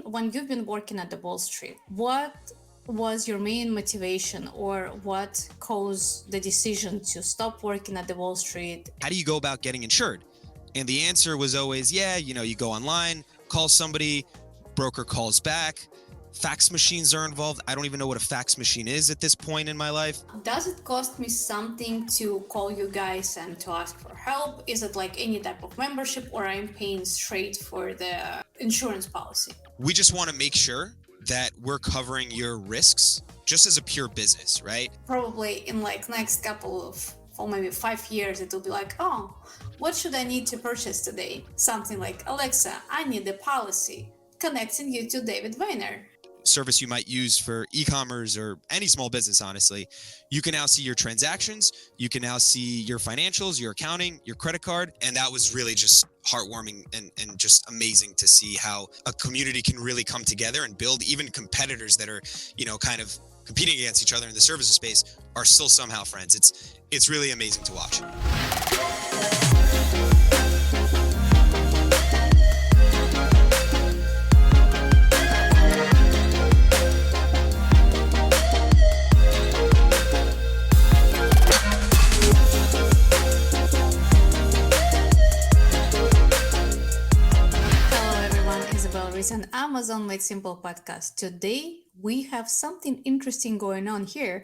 when you've been working at the Wall Street, what was your main motivation or what caused the decision to stop working at the Wall Street? How do you go about getting insured? And the answer was always, you go online, call somebody, broker calls back. Fax machines are involved. I don't even know what a fax machine is at this point in my life. Does it cost me something to call you guys and to ask for help? Is it like any type of membership, or I'm paying straight for the insurance policy? We just want to make sure that we're covering your risks just as a pure business, right? Probably in like next couple of, or maybe 5 years, it will be like, oh, what should I need to purchase today? Something like, Alexa, I need a policy, connecting you to Devid Vainer. Service you might use for e-commerce or any small business, honestly. You can now see your transactions. You can now see your financials, your accounting, your credit card. And that was really just heartwarming and just amazing to see how a community can really come together and build. Even competitors that are, kind of competing against each other in the services space are still somehow friends. It's really amazing to watch. An Amazon Made Simple podcast. Today we have something interesting going on here.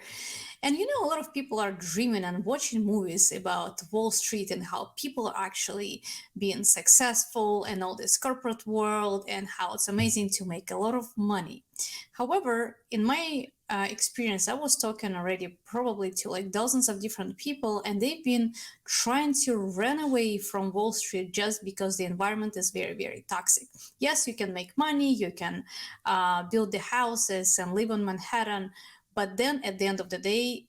And a lot of people are dreaming and watching movies about Wall Street and how people are actually being successful and all this corporate world and how it's amazing to make a lot of money. However, in my experience, I was talking already probably to like dozens of different people, and they've been trying to run away from Wall Street just because the environment is very, very toxic. Yes, you can make money, you can build the houses and live on Manhattan, but then at the end of the day,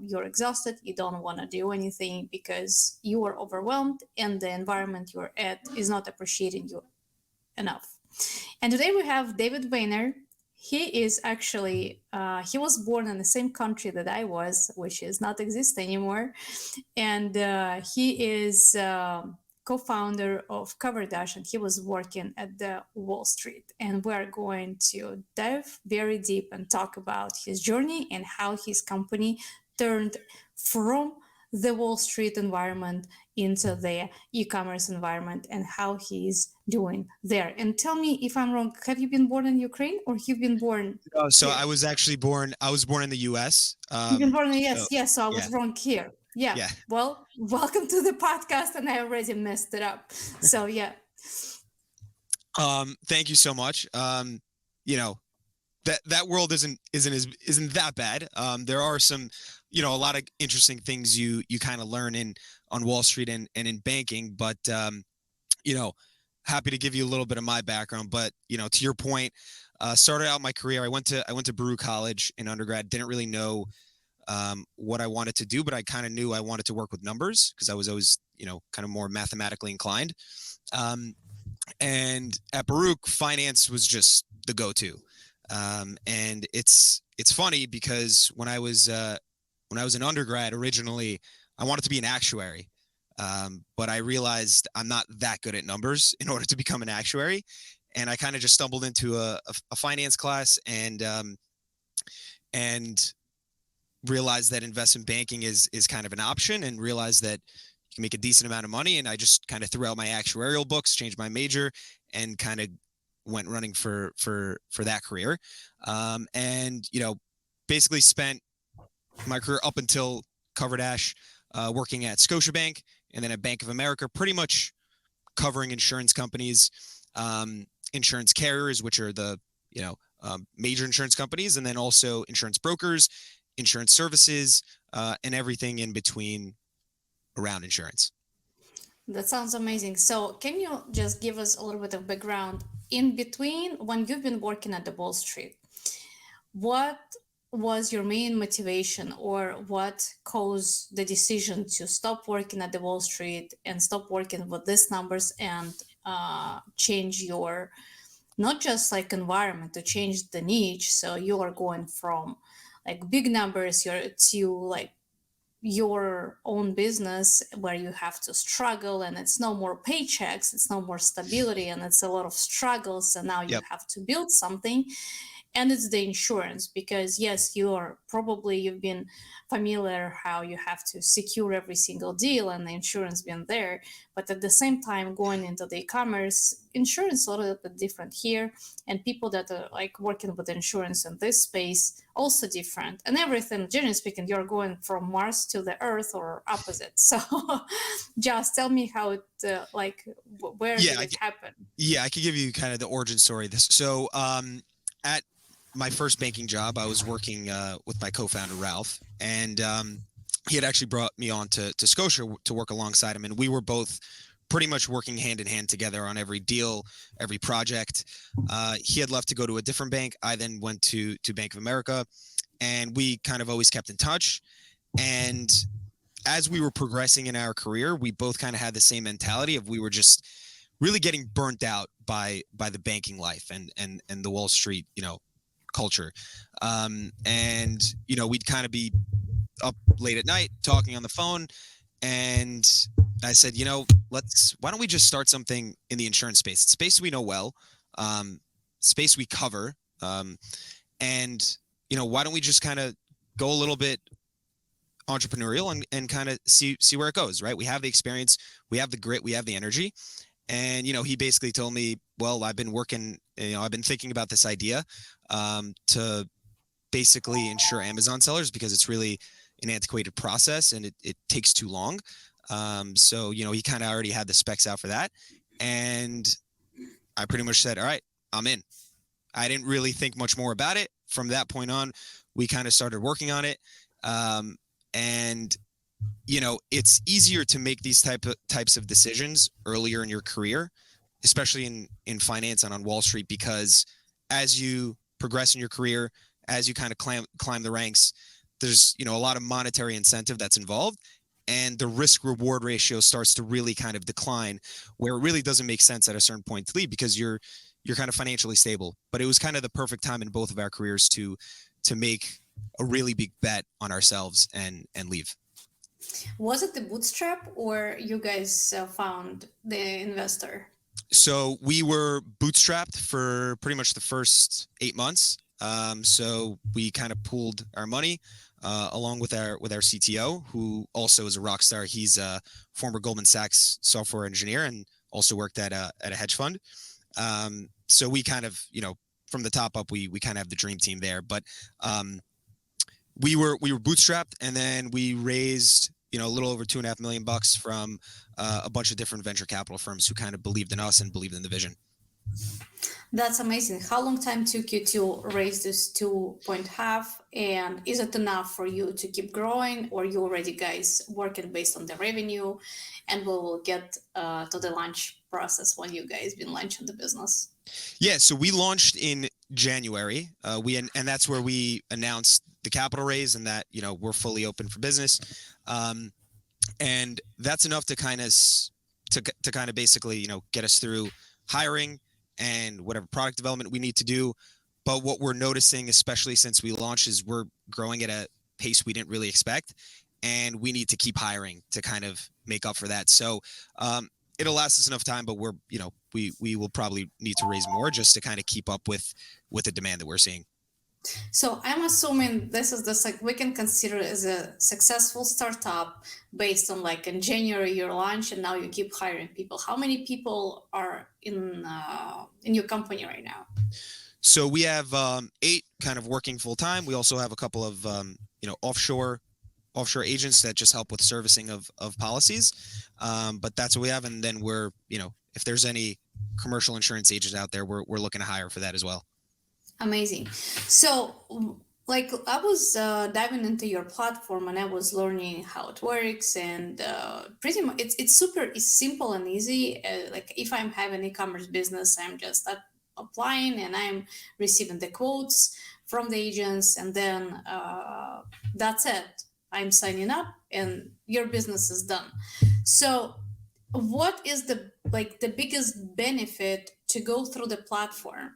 you're exhausted, you don't want to do anything because you are overwhelmed and the environment you're at is not appreciating you enough. And today we have Devid Vainer. He is actually, he was born in the same country that I was, which is not exist anymore. And he is co-founder of Coverdash, and he was working at the Wall Street. And we're going to dive very deep and talk about his journey and how his company turned from the Wall Street environment into the e-commerce environment and how he's doing there. And tell me if I'm wrong, have you been born in Ukraine or you've been born? So here? I was born in the US. You've been born in the US, yes, so I was wrong here. Yeah. Well, welcome to the podcast, and I already messed it up. So yeah. Thank you so much. That world isn't that bad. There are some, a lot of interesting things you kind of learn on Wall Street and in banking, but happy to give you a little bit of my background. But to your point, started out my career. I went to Baruch College in undergrad. Didn't really know what I wanted to do, but I kind of knew I wanted to work with numbers because I was always, kind of more mathematically inclined. And at Baruch, finance was just the go-to. And it's funny because when I was an undergrad originally, I wanted to be an actuary. But I realized I'm not that good at numbers in order to become an actuary. And I kind of just stumbled into a finance class and realized that investment banking is kind of an option, and realized that you can make a decent amount of money. And I just kind of threw out my actuarial books, changed my major, and kind of went running for that career. And, basically spent my career up until Coverdash, working at Scotiabank and then at Bank of America, pretty much covering insurance companies, insurance carriers, which are the, major insurance companies, and then also insurance brokers, insurance services, and everything in between around insurance. That sounds amazing. So can you just give us a little bit of background in between when you've been working at the Wall Street? What was your main motivation, or what caused the decision to stop working at the Wall Street and stop working with these numbers and change your, not just like environment, to change the niche? So you are going from like big numbers to like your own business where you have to struggle, and it's no more paychecks, it's no more stability, and it's a lot of struggles, and now you Yep. have to build something. And it's the insurance, because yes, you've been familiar how you have to secure every single deal and the insurance been there. But at the same time, going into the e-commerce, insurance a little bit different here, and people that are like working with insurance in this space also different, and everything generally speaking, you're going from Mars to the Earth or opposite. So just tell me how it where Yeah, did it happen? yeah, I could give you kind of the origin story. At my first banking job, I was working with my co-founder Ralph, and he had actually brought me on to Scotia to work alongside him, and we were both pretty much working hand in hand together on every deal, every project. He had left to go to a different bank. I then went to Bank of America, and we kind of always kept in touch. And as we were progressing in our career, we both kind of had the same mentality of we were just really getting burnt out by the banking life and the Wall Street, culture. And we'd kind of be up late at night talking on the phone, and I said, why don't we just start something in the insurance space? It's space we know well, space we cover, and why don't we just kind of go a little bit entrepreneurial and kind of see where it goes, right? We have the experience, we have the grit, we have the energy. And he basically told me, well, I've been thinking about this idea to basically insure Amazon sellers, because it's really an antiquated process and it takes too long. So he kind of already had the specs out for that, and I pretty much said, all right, I'm in. I didn't really think much more about it. From that point on, we kind of started working on it. And it's easier to make these types of decisions earlier in your career, especially in finance and on Wall Street, because as you progress in your career, as you kind of climb the ranks, there's a lot of monetary incentive that's involved, and the risk reward ratio starts to really kind of decline, where it really doesn't make sense at a certain point to leave, because you're kind of financially stable. But it was kind of the perfect time in both of our careers to make a really big bet on ourselves and leave. Was it the bootstrap, or you guys found the investor? So we were bootstrapped for pretty much the first 8 months. So we kind of pooled our money along with our CTO, who also is a rock star. He's a former Goldman Sachs software engineer and also worked at a hedge fund. So we kind of, from the top up, we kind of have the dream team there. But we were bootstrapped, and then we raised a little over $2.5 million from a bunch of different venture capital firms who kind of believed in us and believed in the vision. That's amazing. How long time took you to raise this 2.5, and is it enough for you to keep growing, or you already guys working based on the revenue, and we will get to the launch process when you guys been launching the business? Yeah, so we launched in January. And that's where we announced the capital raise and that we're fully open for business, and that's enough to kind of basically get us through hiring and whatever product development we need to do. But what we're noticing, especially since we launched, is we're growing at a pace we didn't really expect, and we need to keep hiring to kind of make up for that. So it'll last us enough time, but we will probably need to raise more just to kind of keep up with the demand that we're seeing. So I'm assuming this is we can consider it as a successful startup based on in January your launch, and now you keep hiring people. How many people are in your company right now? So we have 8 kind of working full time. We also have a couple of offshore agents that just help with servicing of policies. But that's what we have, and then we're if there's any commercial insurance agents out there, we're looking to hire for that as well. Amazing. So, I was diving into your platform, and I was learning how it works, and pretty much it's simple and easy. If I'm having e-commerce business, I'm just applying, and I'm receiving the quotes from the agents, and then that's it. I'm signing up, and your business is done. So, what is the biggest benefit to go through the platform?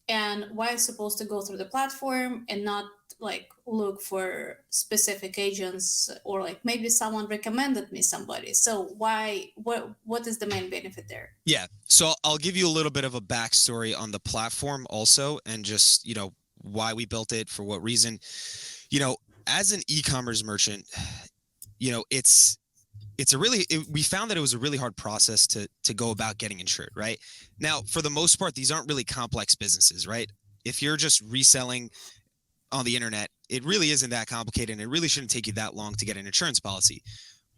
And why I'm supposed to go through the platform and not like look for specific agents, or like maybe someone recommended me somebody. So why, what is the main benefit there? Yeah. So I'll give you a little bit of a backstory on the platform also, and just, why we built it, for what reason. As an e-commerce merchant, we found that it was a really hard process to go about getting insured, right? Now, for the most part, these aren't really complex businesses, right? If you're just reselling on the internet, it really isn't that complicated, and it really shouldn't take you that long to get an insurance policy.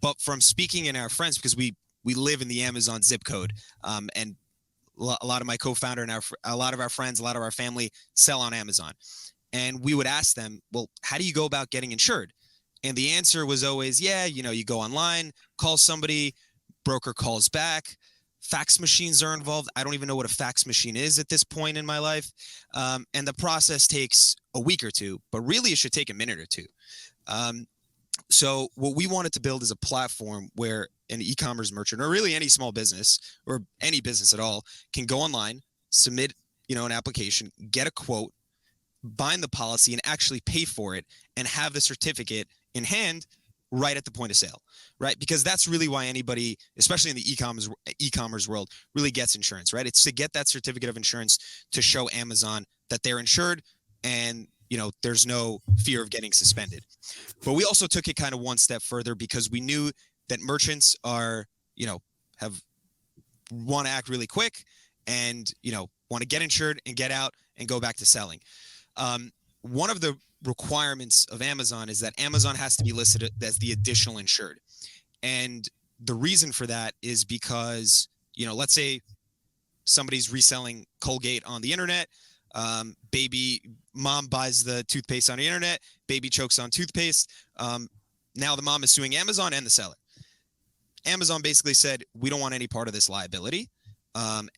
But from speaking in our friends, because we live in the Amazon zip code, and a lot of my co-founder and a lot of our friends, a lot of our family sell on Amazon, and we would ask them, well, how do you go about getting insured? And the answer was always, yeah, you go online, call somebody, broker calls back. Fax machines are involved. I don't even know what a fax machine is at this point in my life. And the process takes a week or two, but really it should take a minute or two. So what we wanted to build is a platform where an e-commerce merchant, or really any small business or any business at all, can go online, submit, an application, get a quote, bind the policy, and actually pay for it, and have the certificate in hand right at the point of sale, right? Because that's really why anybody, especially in the e-commerce world, really gets insurance, right? It's to get that certificate of insurance to show Amazon that they're insured, and there's no fear of getting suspended. But we also took it kind of one step further, because we knew that merchants are, have want to act really quick, and want to get insured and get out and go back to selling. One of the requirements of Amazon is that Amazon has to be listed as the additional insured. And the reason for that is because, let's say somebody's reselling Colgate on the internet. Mom buys the toothpaste on the internet, baby chokes on toothpaste. Now the mom is suing Amazon and the seller. Amazon basically said, we don't want any part of this liability.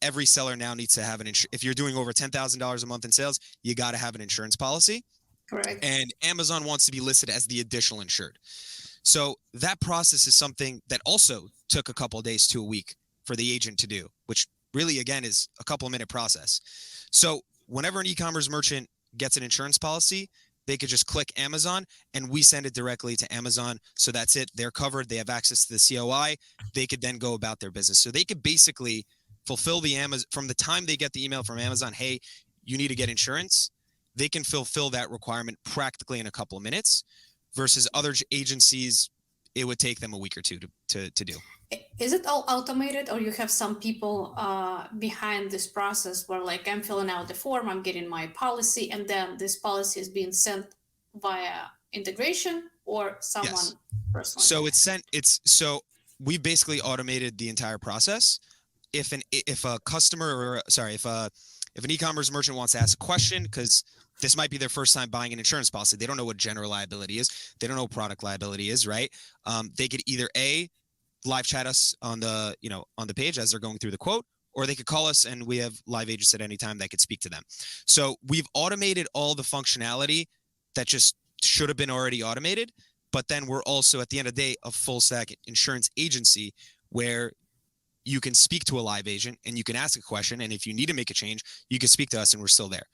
Every seller now needs to have if you're doing over $10,000 a month in sales, you got to have an insurance policy. Correct. And Amazon wants to be listed as the additional insured. So that process is something that also took a couple of days to a week for the agent to do, which really, again, is a couple of minute process. So whenever an e-commerce merchant gets an insurance policy, they could just click Amazon, and we send it directly to Amazon. So that's it. They're covered. They have access to the COI. They could then go about their business. So they could basically fulfill the Amazon from the time they get the email from Amazon, hey, you need to get insurance. They can fulfill that requirement practically in a couple of minutes, versus other agencies, it would take them a week or two to do. Is it all automated, or you have some people behind this process where, like, I'm filling out the form, I'm getting my policy, and then this policy is being sent via integration, or someone Yes. personally? So we basically automated the entire process. If an e-commerce merchant wants to ask a question, because this might be their first time buying an insurance policy, they don't know what general liability is, they don't know what product liability is, right? They could either live chat us on the page as they're going through the quote, or they could call us, and we have live agents at any time that could speak to them. So we've automated all the functionality that just should have been already automated. But then we're also, at the end of the day, a full stack insurance agency where you can speak to a live agent and you can ask a question. And if you need to make a change, you can speak to us, and we're still there.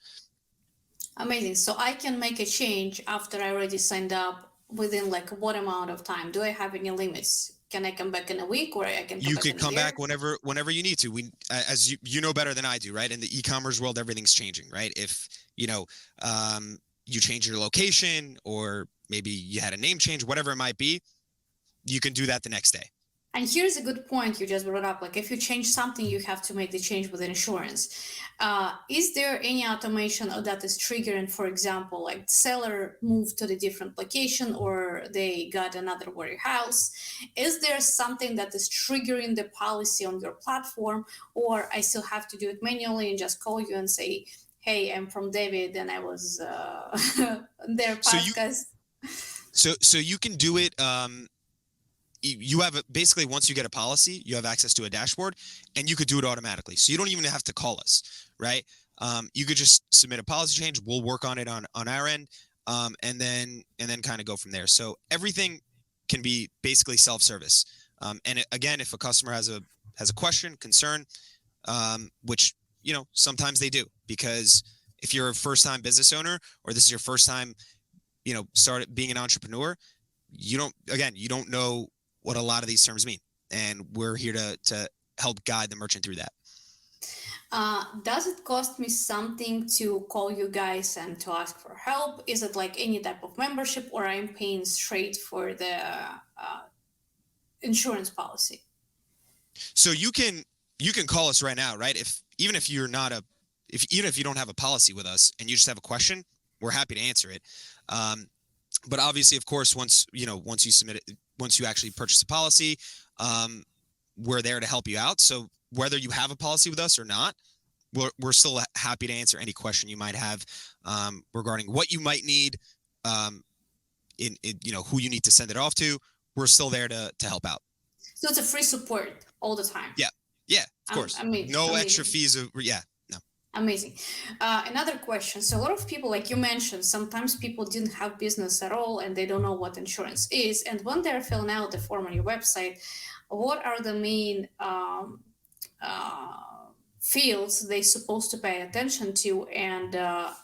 Amazing. So I can make a change after I already signed up within, like, what amount of time? Do I have any limits? Can I come back in a week, or I can come You back could in a come year? back whenever you need to. As you know better than I do, right? In the e-commerce world, everything's changing, right? If you change your location, or maybe you had a name change, whatever it might be, you can do that the next day. And here's a good point you just brought up. Like, if you change something, you have to make the change with insurance. Is there any automation that is triggering, for example, like seller moved to the different location, or they got another warehouse? Is there something that is triggering the policy on your platform, or I still have to do it manually and just call you and say, hey, I'm from Devid, and I was their podcast? So you can do it. You have basically, once you get a policy, you have access to a dashboard, and you could do it automatically. So you don't even have to call us, right? You could just submit a policy change. We'll work on it on our end, and then kind of go from there. So everything can be basically self-service. And again, if a customer has a question, concern, which sometimes they do, because if you're a first-time business owner, or this is your first time started being an entrepreneur, you don't know what a lot of these terms mean. And we're here to help guide the merchant through that. Does it cost me something to call you guys and to ask for help? Is it like any type of membership, or I'm paying straight for the insurance policy? So you can call us right now, right? Even if you don't have a policy with us and you just have a question, we're happy to answer it. But obviously, of course, once you submit it, once you actually purchase a policy, we're there to help you out. So whether you have a policy with us or not, we're still happy to answer any question you might have regarding what you might need, in who you need to send it off to. We're still there to help out. So it's a free support all the time. Yeah, of course. No extra fees. No. Amazing. Another question. So a lot of people, like you mentioned, sometimes people didn't have business at all and they don't know what insurance is. And when they're filling out the form on your website, what are the main fields they supposed to pay attention to? And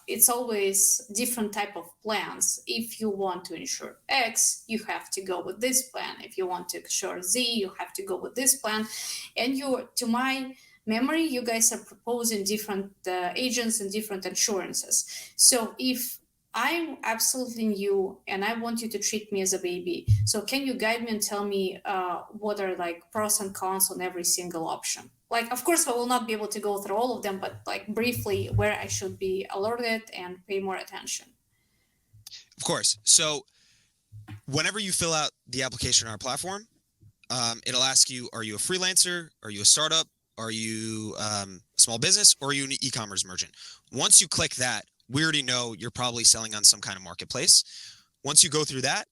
it's always different type of plans. If you want to insure X, you have to go with this plan. If you want to insure Z, you have to go with this plan. And to my memory, you guys are proposing different agents and different insurances. So if I'm absolutely new and I want you to treat me as a baby, so can you guide me and tell me what are like pros and cons on every single option? Like, of course, I will not be able to go through all of them, but like briefly where I should be alerted and pay more attention. Of course. So whenever you fill out the application on our platform, it'll ask you, are you a freelancer? Are you a startup? Are you a small business? Or are you an e-commerce merchant? Once you click that, we already know you're probably selling on some kind of marketplace. Once you go through that,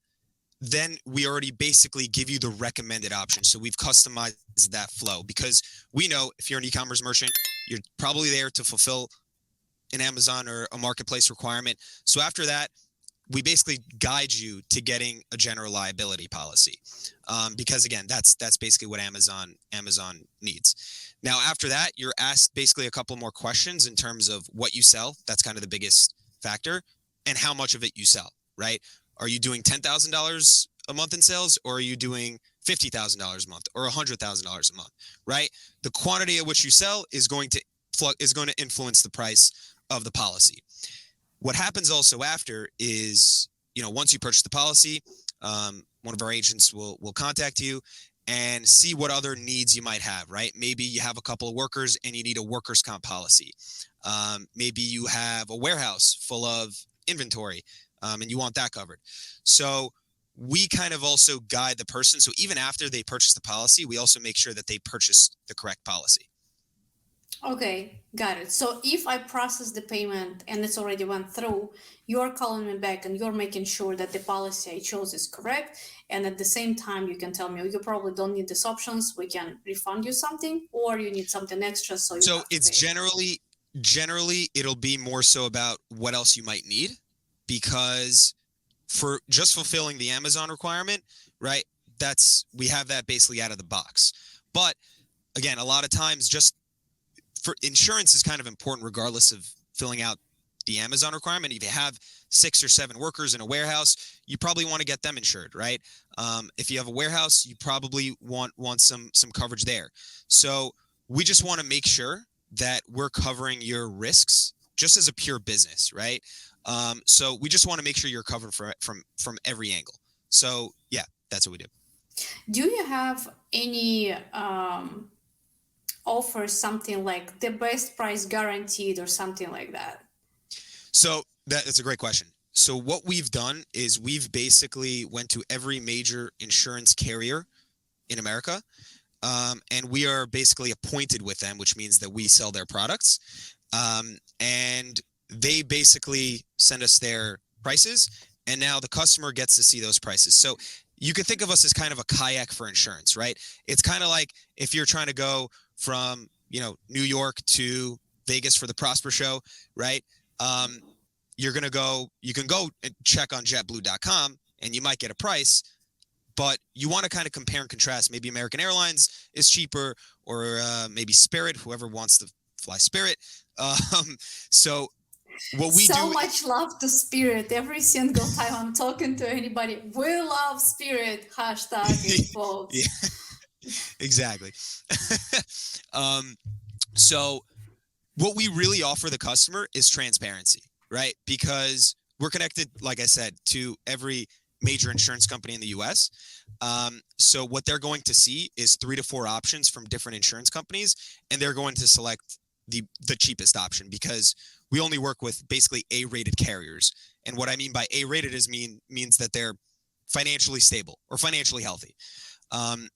then we already basically give you the recommended option. So we've customized that flow because we know if you're an e-commerce merchant, you're probably there to fulfill an Amazon or a marketplace requirement. So after that, we basically guide you to getting a general liability policy, because again, that's basically what Amazon needs. Now, after that, you're asked basically a couple more questions in terms of what you sell. That's kind of the biggest factor, and how much of it you sell, right? Are you doing $10,000 a month in sales, or are you doing $50,000 a month or $100,000 a month, right? The quantity at which you sell is going to influence the price of the policy. What happens also after is, once you purchase the policy, one of our agents will contact you and see what other needs you might have, right? Maybe you have a couple of workers and you need a workers' comp policy. Maybe you have a warehouse full of inventory and you want that covered. So we kind of also guide the person. So even after they purchase the policy, we also make sure that they purchase the correct policy. Okay, got it. So if I process the payment and it's already went through, you're calling me back and you're making sure that the policy I chose is correct. And at the same time, you can tell me, oh, you probably don't need these options. We can refund you something, or you need something extra. So it's generally it'll be more so about what else you might need, because for just fulfilling the Amazon requirement, right? We have that basically out of the box. But again, a lot of times just for insurance is kind of important regardless of filling out the Amazon requirement. If you have 6 or 7 workers in a warehouse, you probably want to get them insured, right? If you have a warehouse, you probably want some coverage there. So we just want to make sure that we're covering your risks just as a pure business, right? So we just want to make sure you're covered from every angle. So yeah, that's what we do. Do you have any offer something like the best price guaranteed or something like that? So that's a great question. So what we've done is we've basically went to every major insurance carrier in America, and we are basically appointed with them, which means that we sell their products, and they basically send us their prices, and now the customer gets to see those prices. So you can think of us as kind of a kayak for insurance, right? It's kind of like if you're trying to go from, New York to Vegas for the Prosper Show, right? You can go and check on jetblue.com and you might get a price, but you want to kind of compare and contrast. Maybe American Airlines is cheaper, or maybe Spirit, whoever wants to fly Spirit. So what we So do. much love to Spirit. Every single time I'm talking to anybody, we love Spirit. Hashtag in Yeah, quotes. exactly. um, so what we really offer the customer is transparency, right? Because we're connected, like I said, to every major insurance company in the US. So what they're going to see is 3 to 4 options from different insurance companies, and they're going to select the cheapest option because we only work with basically A-rated carriers. And what I mean by A-rated means that they're financially stable or financially healthy.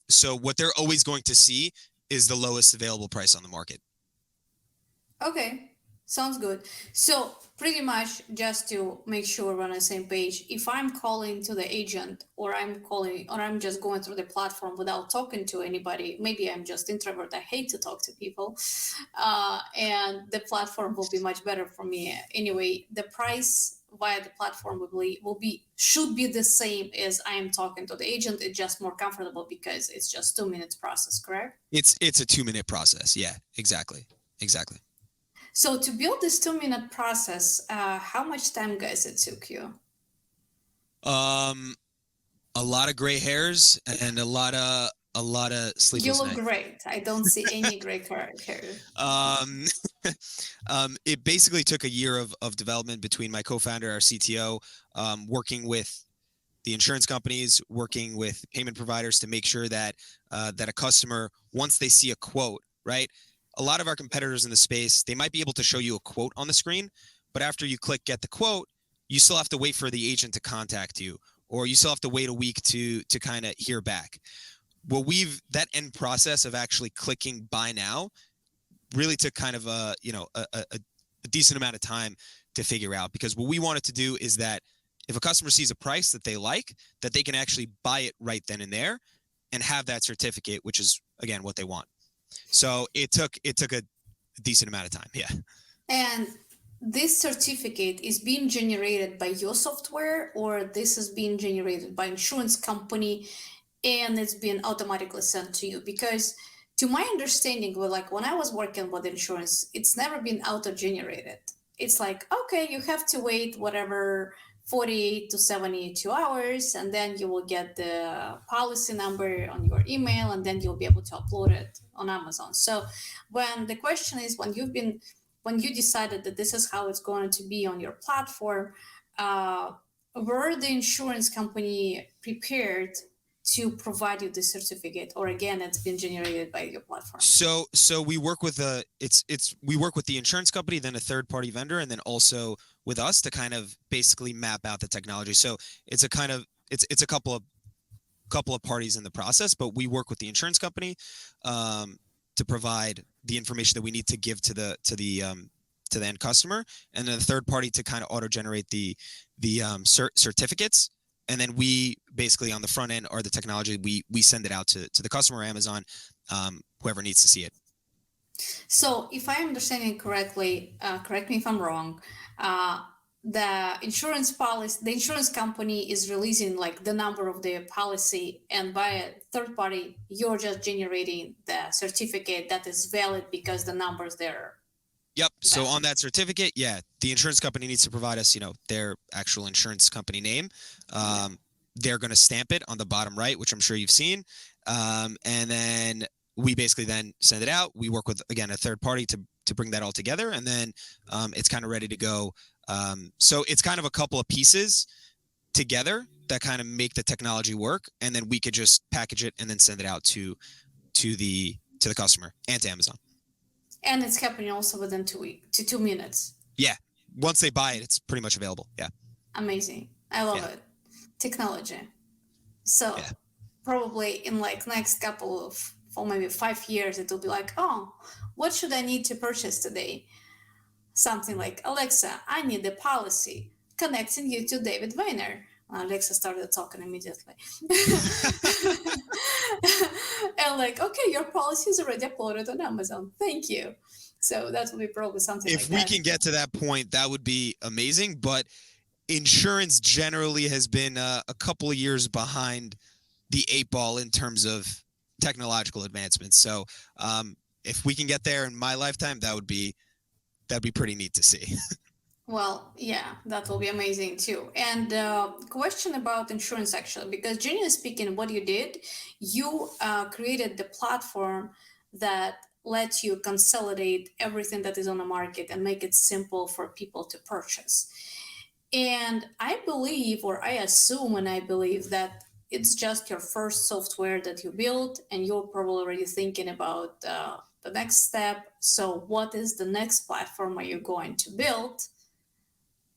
So what they're always going to see is the lowest available price on the market. Okay, sounds good. So pretty much just to make sure we're on the same page, if I'm calling to the agent or I'm just going through the platform without talking to anybody, maybe I'm just introvert, I hate to talk to people, and the platform will be much better for me. Anyway, the price via the platform should be the same as I am talking to the agent. It's just more comfortable because it's just 2 minutes process, correct? It's a 2-minute process. Yeah, exactly. Exactly. So to build this 2 minute process, how much time, guys, it took you? Um, a lot of gray hairs and a lot of You sleepless look nights. great. I don't see any gray hair. Um, it basically took a year of development between my co-founder, our CTO, working with the insurance companies, working with payment providers to make sure that that a customer, once they see a quote, right? A lot of our competitors in the space, they might be able to show you a quote on the screen, but after you click get the quote, you still have to wait for the agent to contact you, or you still have to wait a week to kind of hear back. Well, that end process of actually clicking buy now really took kind of a decent amount of time to figure out, because what we wanted to do is that if a customer sees a price that they like, that they can actually buy it right then and there and have that certificate, which is again what they want. So it took a decent amount of time. Yeah. And this certificate is being generated by your software, or this is being generated by insurance company and it's being automatically sent to you? Because to my understanding, well, like when I was working with insurance, it's never been auto-generated. It's like, okay, you have to wait whatever 48 to 72 hours, and then you will get the policy number on your email, and then you'll be able to upload it on Amazon. So when the question is, when you decided that this is how it's going to be on your platform, uh, were the insurance company prepared to provide you the certificate, or again it's been generated by your platform? So we work with we work with the insurance company, then a third party vendor, and then also with us to kind of basically map out the technology. So it's a kind of it's a couple of parties in the process, but we work with the insurance company to provide the information that we need to give to the end customer, and then the third party to kind of auto generate the certificates, and then we basically on the front end are the technology. We send it out to the customer, Amazon, whoever needs to see it. So if I'm understanding correctly, correct me if I'm wrong, the insurance company is releasing like the number of the policy, and by a third party you're just generating the certificate that is valid because the numbers there Yep. So valid. on that certificate, yeah, the insurance company needs to provide us, their actual insurance company name. Yeah. They're going to stamp it on the bottom right, which I'm sure you've seen. And then we basically then send it out. We work with, again, a third party to bring that all together, and then it's kind of ready to go. So it's kind of a couple of pieces together that kind of make the technology work, and then we could just package it and then send it out to the customer and to Amazon. And it's happening also within 2 minutes. Yeah. Once they buy it, it's pretty much available. Yeah. Amazing. I love Yeah. it. Technology. So Yeah. probably in like next couple of, for maybe 5 years, it will be like, oh, what should I need to purchase today? Something like, Alexa, I need a policy, connecting you to Devid Vainer. Alexa started talking immediately. And like, okay, your policy is already uploaded on Amazon. Thank you. So that will be probably something If like we that. can get to that point, that would be amazing. But insurance generally has been a couple of years behind the 8 ball in terms of technological advancements. So if we can get there in my lifetime, that'd be pretty neat to see. Well, yeah, that will be amazing too. And question about insurance actually, because generally speaking, what you did, you created the platform that lets you consolidate everything that is on the market and make it simple for people to purchase. And I believe, or I assume, and I believe that it's just your first software that you built, and you're probably already thinking about the next step. So, what is the next platform are you going to build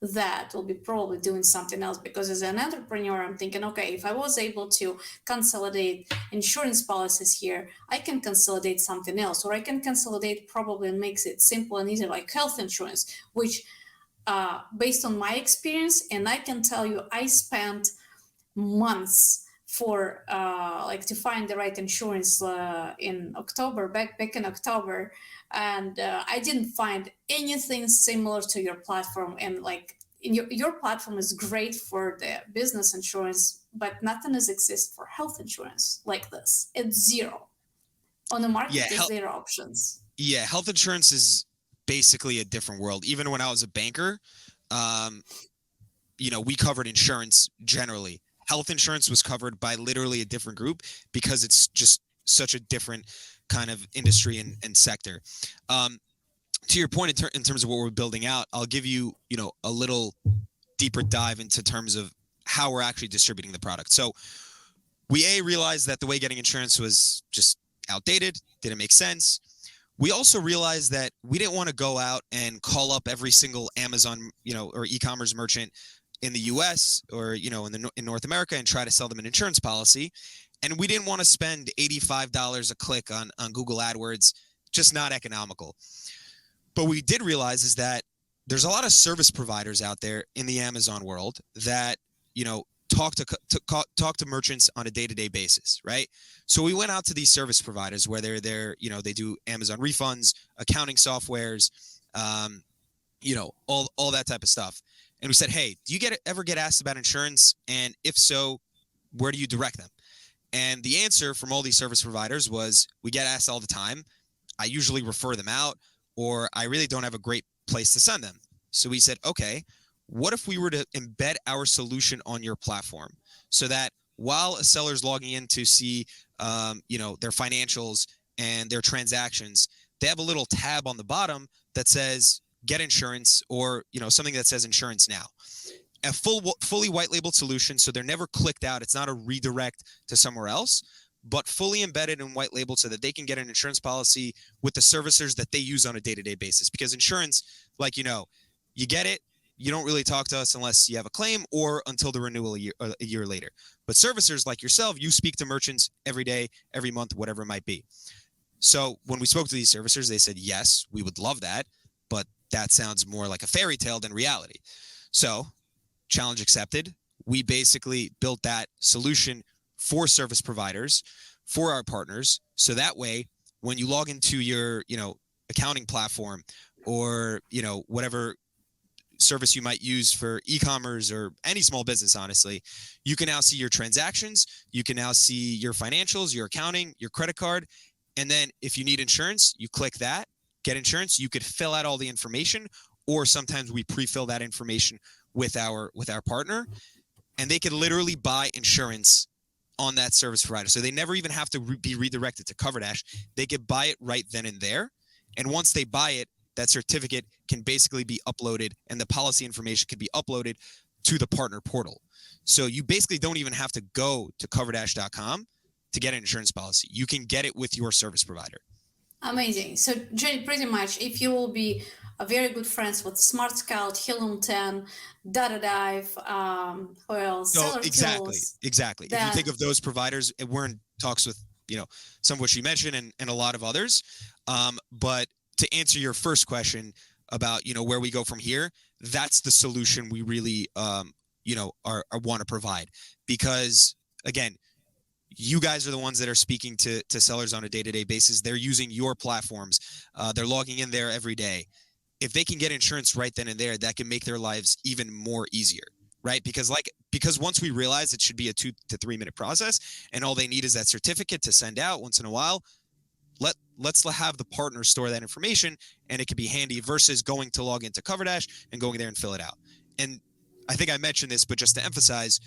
that will be probably doing something else? Because as an entrepreneur, I'm thinking, okay, if I was able to consolidate insurance policies here, I can consolidate something else, or I can consolidate probably and makes it simple and easy, like health insurance, which based on my experience, and I can tell you, I spent months for like to find the right insurance in October, back in October, and I didn't find anything similar to your platform. And like your platform is great for the business insurance, but nothing is exists for health insurance like this. It's zero on the Yeah, market. Is zero options. health insurance is basically a different world. Even when I was a banker, um, we covered insurance generally. Health insurance was covered by literally a different group because it's just such a different kind of industry and sector. Um, to your point in terms of what we're building out, I'll give you, a little deeper dive into terms of how we're actually distributing the product. So we realized that the way getting insurance was just outdated, didn't make sense. We also realized that we didn't want to go out and call up every single Amazon, or e-commerce merchant in the US or, in North America and try to sell them an insurance policy. And we didn't want to spend $85 a click on Google AdWords, just not economical. But we did realize is that there's a lot of service providers out there in the Amazon world that, talk to merchants on a day-to-day basis, right? So we went out to these service providers, whether they do Amazon refunds, accounting softwares, all that type of stuff. And we said, hey, do you ever get asked about insurance? And if so, where do you direct them? And the answer from all these service providers was, we get asked all the time. I usually refer them out, or I really don't have a great place to send them. So we said, okay, what if we were to embed our solution on your platform so that while a seller's logging in to see, their financials and their transactions, they have a little tab on the bottom that says get insurance, or, something that says insurance now. A fully white labeled solution, so they're never clicked out. It's not a redirect to somewhere else, but fully embedded and white labeled so that they can get an insurance policy with the servicers that they use on a day-to-day basis. Because insurance, like, you get it, you don't really talk to us unless you have a claim or until the renewal a year later. But servicers like yourself, you speak to merchants every day, every month, whatever it might be. So when we spoke to these servicers, they said, yes, we would love that, but that sounds more like a fairy tale than reality. So challenge accepted. We basically built that solution for service providers, for our partners. So that way, when you log into your, accounting platform, or, whatever service you might use for e-commerce or any small business, honestly, you can now see your transactions. You can now see your financials, your accounting, your credit card. And then if you need insurance, you click that, get insurance. You could fill out all the information, or sometimes we pre-fill that information with our partner, and they can literally buy insurance on that service provider. So they never even have to be redirected to Coverdash. They could buy it right then and there. And once they buy it, that certificate can basically be uploaded, and the policy information can be uploaded to the partner portal. So you basically don't even have to go to coverdash.com to get an insurance policy. You can get it with your service provider. Amazing. So, Jenny, pretty much, if you will be a very good friends with Smart Scout, Helium 10, Data Dive, well, So Seller exactly. Tools, If you that think of those providers, we're in talks with, some of which you mentioned, and a lot of others. But to answer your first question about, where we go from here, that's the solution we really, are want to provide. Because again, you guys are the ones that are speaking to sellers on a day-to-day basis. They're using your platforms. They're logging in there every day. If they can get insurance right then and there, that can make their lives even more easier, right? Because once we realize it should be a 2 to 3 minute process, and all they need is that certificate to send out once in a while, let's have the partner store that information, and it could be handy versus going to log into Coverdash and going there and fill it out. And I think I mentioned this, but just to emphasize,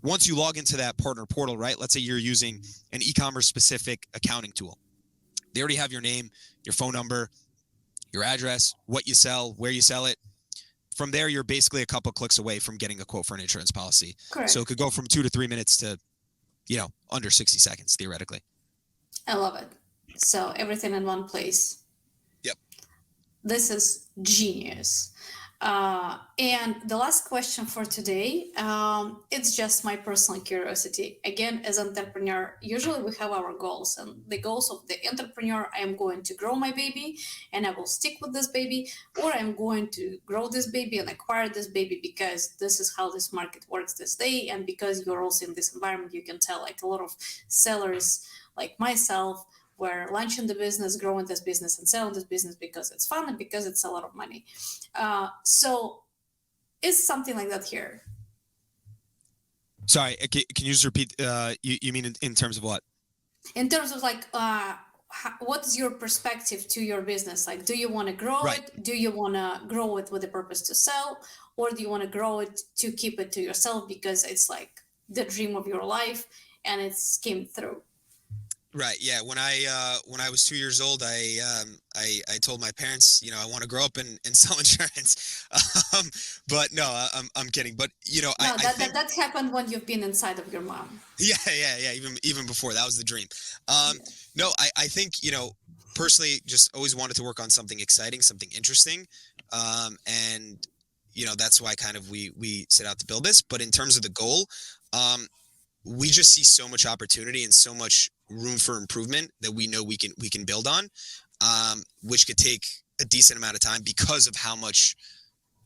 once you log into that partner portal, right? Let's say you're using an e-commerce specific accounting tool. They already have your name, your phone number, your address, what you sell, where you sell it. From there, you're basically a couple clicks away from getting a quote for an insurance policy. So it Correct. could go from 2 to 3 minutes to, under 60 seconds, theoretically. I love it. So everything in one place. Yep. This is genius. And the last question for today, it's just my personal curiosity. Again, as an entrepreneur, usually we have our goals, and the goals of the entrepreneur, I am going to grow my baby and I will stick with this baby, or I'm going to grow this baby and acquire this baby because this is how this market works this day. And because you're also in this environment, you can tell like a lot of sellers like myself were launching the business, growing this business, and selling this business because it's fun and because it's a lot of money. So it's something like that here. Sorry, can you just repeat? You mean in terms of what? In terms of like, what is your perspective to your business? Like, do you want to grow Right. it? Do you want to grow it with the purpose to sell? Or do you want to grow it to keep it to yourself because it's like the dream of your life and it's came through? Right. Yeah. When I was 2 years old, I told my parents, I want to grow up and sell insurance. But no, I'm kidding. But No, I that, think that that happened when you've been inside of your mom. yeah. Even before that was the dream. Yeah. No, I think personally just always wanted to work on something exciting, something interesting, and that's why kind of we set out to build this. But in terms of the goal, um, we just see so much opportunity and so much room for improvement that we know we can build on, which could take a decent amount of time because of how much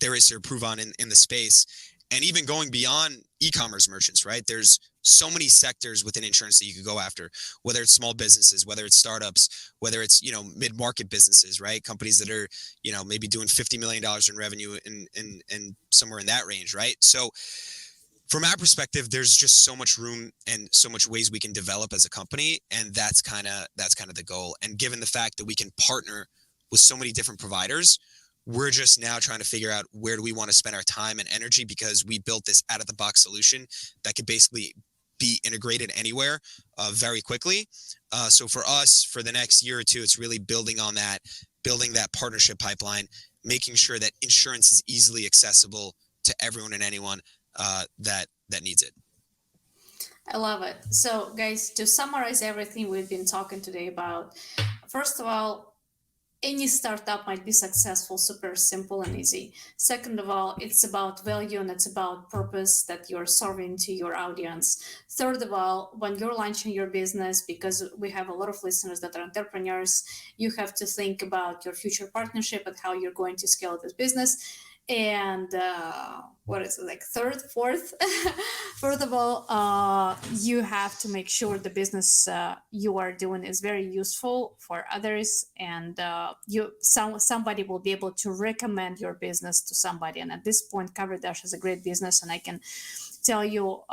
there is to improve on in the space. And even going beyond e-commerce merchants, right? There's so many sectors within insurance that you could go after, whether it's small businesses, whether it's startups, whether it's, mid-market businesses, right? Companies that are, maybe doing $50 million in revenue and somewhere in that range, right? So from our perspective, there's just so much room and so much ways we can develop as a company. And that's kind of the goal. And given the fact that we can partner with so many different providers, we're just now trying to figure out where do we want to spend our time and energy, because we built this out of the box solution that could basically be integrated anywhere very quickly. So for us, for the next year or two, it's really building on that, building that partnership pipeline, making sure that insurance is easily accessible to everyone and anyone that needs it. I love it. So, guys, to summarize everything we've been talking today about, first of all, any startup might be successful, super simple and easy. Second of all, it's about value and it's about purpose that you're serving to your audience. Third of all, when you're launching your business, because we have a lot of listeners that are entrepreneurs, you have to think about your future partnership and how you're going to scale this business. And what is it, like third, fourth? Fourth of all, you have to make sure the business you are doing is very useful for others, and somebody will be able to recommend your business to somebody. And at this point, Coverdash is a great business, and I can tell you,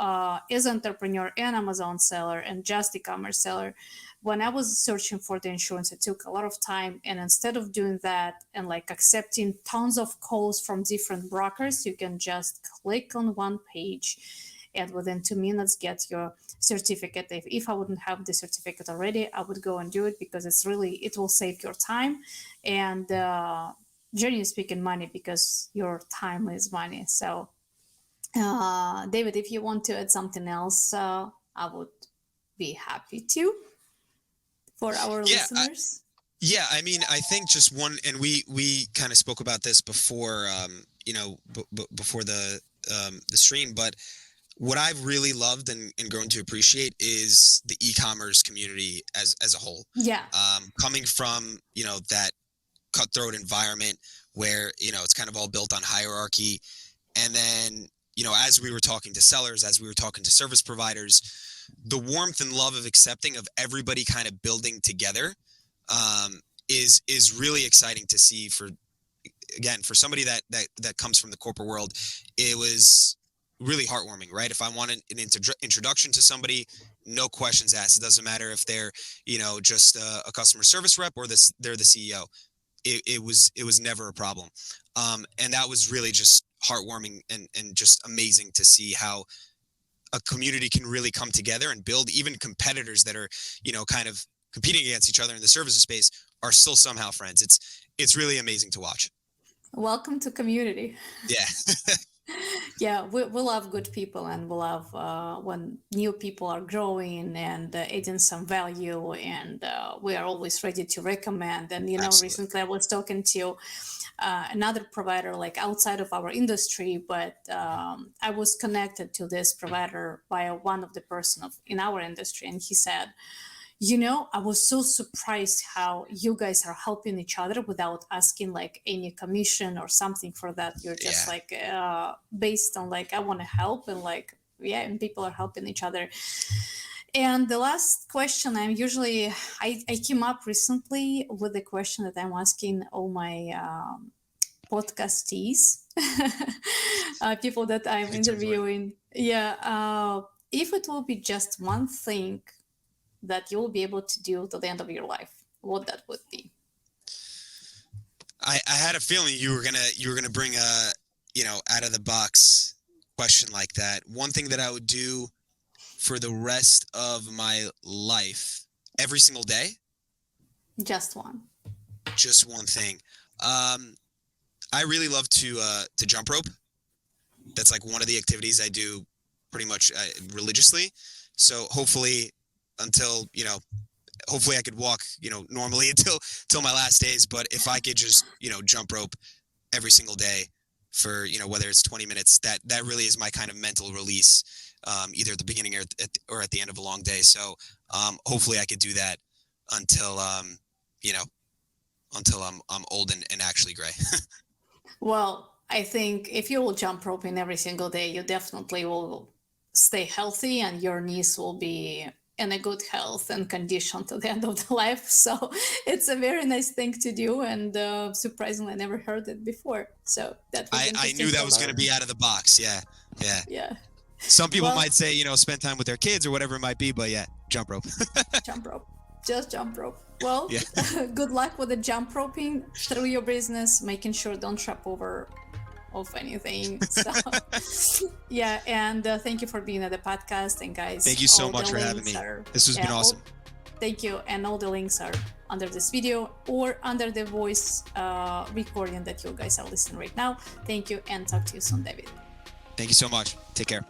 as an entrepreneur and Amazon seller and just e-commerce seller, when I was searching for the insurance, it took a lot of time. And instead of doing that and like accepting tons of calls from different brokers, you can just click on one page and within 2 minutes get your certificate. If I wouldn't have the certificate already, I would go and do it, because it will save your time and generally speaking money, because your time is money. So David, if you want to add something else, I would be happy to for our Yeah. listeners. I mean, I think just one, and we kind of spoke about this before, before the stream, but what I've really loved and grown to appreciate is the e-commerce community as a whole. Yeah. Coming from, that cutthroat environment where, it's kind of all built on hierarchy. And then, as we were talking to sellers, as we were talking to service providers, the warmth and love of accepting of everybody kind of building together is really exciting to see. For somebody that comes from the corporate world, it was really heartwarming, right? If I want an introduction to somebody, no questions asked. It doesn't matter if they're, just a customer service rep or they're the CEO. It was never a problem. And that was really just heartwarming and just amazing to see how a community can really come together and build. Even competitors that are, kind of competing against each other in the services space are still somehow friends. It's really amazing to watch. Welcome to community. Yeah. Yeah, we love good people, and we love when new people are growing and adding some value, and we are always ready to recommend. And Absolutely. recently I was talking to another provider like outside of our industry, but I was connected to this provider by one of the person in our industry, and he said, I was so surprised how you guys are helping each other without asking like any commission or something for that. You're just like based on like, I want to help, and like, yeah, and people are helping each other. And the last question I came up recently with the question that I'm asking all my podcastees, people that I'm interviewing. Yeah. If it will be just one thing that you'll be able to do to the end of your life, what that would be? I had a feeling you were gonna bring a out of the box question like that. One thing that I would do for the rest of my life, every single day. Just one. Just one thing. I really love to jump rope. That's like one of the activities I do pretty much religiously. So hopefully I could walk, normally until my last days. But if I could just, jump rope every single day for, whether it's 20 minutes, that really is my kind of mental release, either at the beginning or at the end of a long day. So hopefully I could do that until I'm old and actually gray. Well, I think if you will jump roping every single day, you definitely will stay healthy, and your knees will be in a good health and condition to the end of the life. So it's a very nice thing to do, and surprisingly I never heard it before. So that was I knew that was going to be out of the box. Yeah. Some people might say, spend time with their kids or whatever it might be, but yeah, jump rope. Jump rope. Just jump rope. Well, yeah. Good luck with the jump roping through your business, making sure don't trip over of anything. So, yeah, and thank you for being at the podcast. And guys, thank you so much for having me. This has been awesome. Thank you. And all the links are under this video or under the voice recording that you guys are listening right now. Thank you, and talk to you soon, David. Thank you so much. Take care.